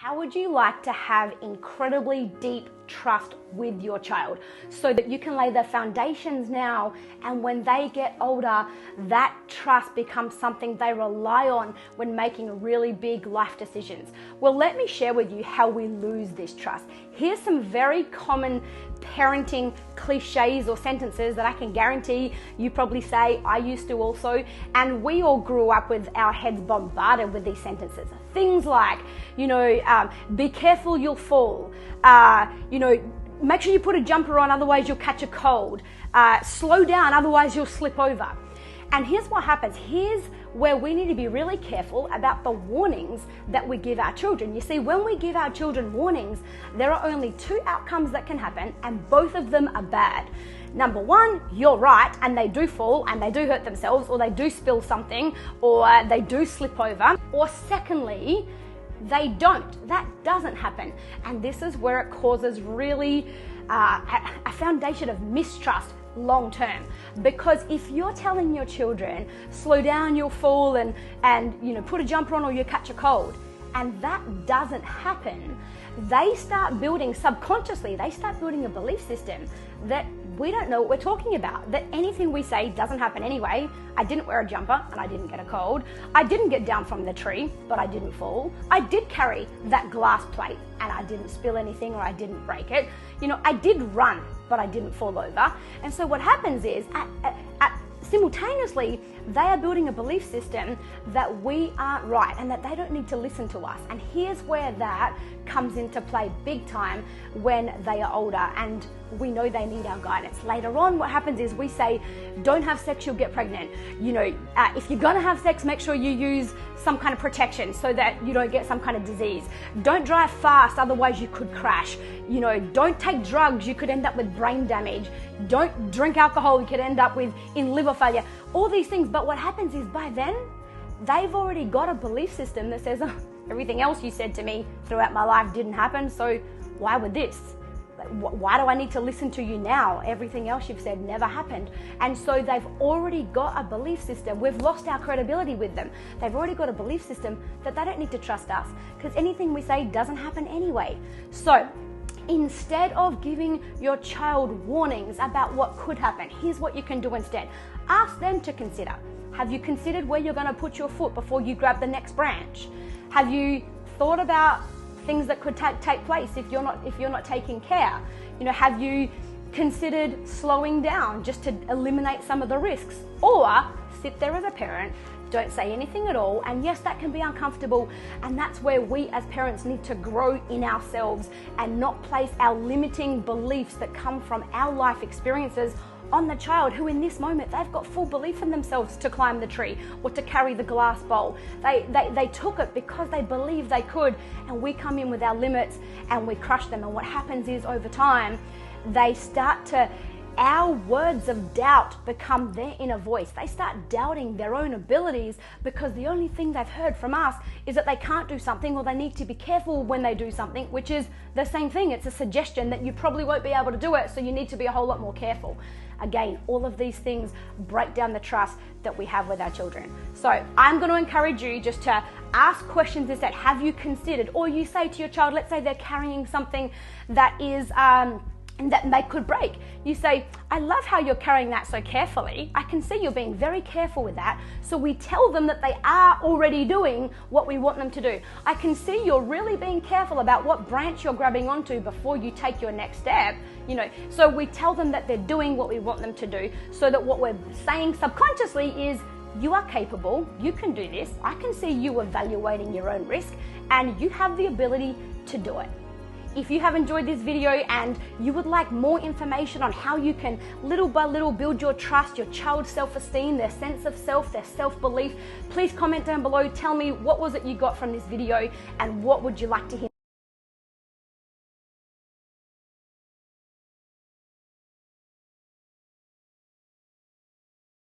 How would you like to have incredibly deep trust with your child so that you can lay the foundations now, and when they get older, that trust becomes something they rely on when making really big life decisions? Well, let me share with you how we lose this trust. Here's some very common parenting cliches or sentences that I can guarantee you probably say. I used to also, and we all grew up with our heads bombarded with these sentences. Things like, be careful, you'll fall. Make sure you put a jumper on, otherwise you'll catch a cold. Slow down, otherwise you'll slip over. And here's what happens. Here's where we need to be really careful about the warnings that we give our children. You see, when we give our children warnings, there are only two outcomes that can happen, and both of them are bad. Number one, you're right, and they do fall, and they do hurt themselves, or they do spill something, or they do slip over. Or secondly, they don't. That doesn't happen. And this is where it causes really a foundation of mistrust long term. Because if you're telling your children, slow down, you'll fall, and put a jumper on or you catch a cold, and that doesn't happen, they start building subconsciously, they start building a belief system that we don't know what we're talking about, that anything we say doesn't happen anyway. I didn't wear a jumper and I didn't get a cold. I didn't get down from the tree, but I didn't fall. I did carry that glass plate and I didn't spill anything, or I didn't break it. I did run, but I didn't fall over. And so what happens is, simultaneously, they are building a belief system that we aren't right and that they don't need to listen to us. And here's where that comes into play big time when they are older and we know they need our guidance. Later on, what happens is we say, don't have sex, you'll get pregnant. If you're gonna have sex, make sure you use some kind of protection so that you don't get some kind of disease. Don't drive fast, otherwise you could crash. Don't take drugs, you could end up with brain damage. Don't drink alcohol, you could end up in liver failure. All these things. But what happens is, by then, they've already got a belief system that says, everything else you said to me throughout my life didn't happen, so why would this? Why do I need to listen to you now? Everything else you've said never happened. And so they've already got a belief system. We've lost our credibility with them. They've already got a belief system that they don't need to trust us, because anything we say doesn't happen anyway. So instead of giving your child warnings about what could happen, here's what you can do instead. Ask them to consider. Have you considered where you're going to put your foot before you grab the next branch? Have you thought about things that could take place if you're not taking care? Have you considered slowing down just to eliminate some of the risks? Or sit there as a parent, don't say anything at all, and yes, that can be uncomfortable, and that's where we as parents need to grow in ourselves and not place our limiting beliefs that come from our life experiences on the child, who in this moment, they've got full belief in themselves to climb the tree or to carry the glass bowl. They took it because they believed they could, and we come in with our limits and we crush them. And what happens is, over time, our words of doubt become their inner voice. They start doubting their own abilities because the only thing they've heard from us is that they can't do something, or they need to be careful when they do something, which is the same thing. It's a suggestion that you probably won't be able to do it, so you need to be a whole lot more careful. Again, all of these things break down the trust that we have with our children. So I'm going to encourage you just to ask questions instead. Have you considered? Or you say to your child, let's say they're carrying something that is that they could break. You say, I love how you're carrying that so carefully. I can see you're being very careful with that. So we tell them that they are already doing what we want them to do. I can see you're really being careful about what branch you're grabbing onto before you take your next step. So we tell them that they're doing what we want them to do, so that what we're saying subconsciously is, you are capable, you can do this. I can see you evaluating your own risk, and you have the ability to do it. If you have enjoyed this video and you would like more information on how you can little by little build your trust, your child's self-esteem, their sense of self, their self-belief, please comment down below. Tell me, what was it you got from this video, and what would you like to hear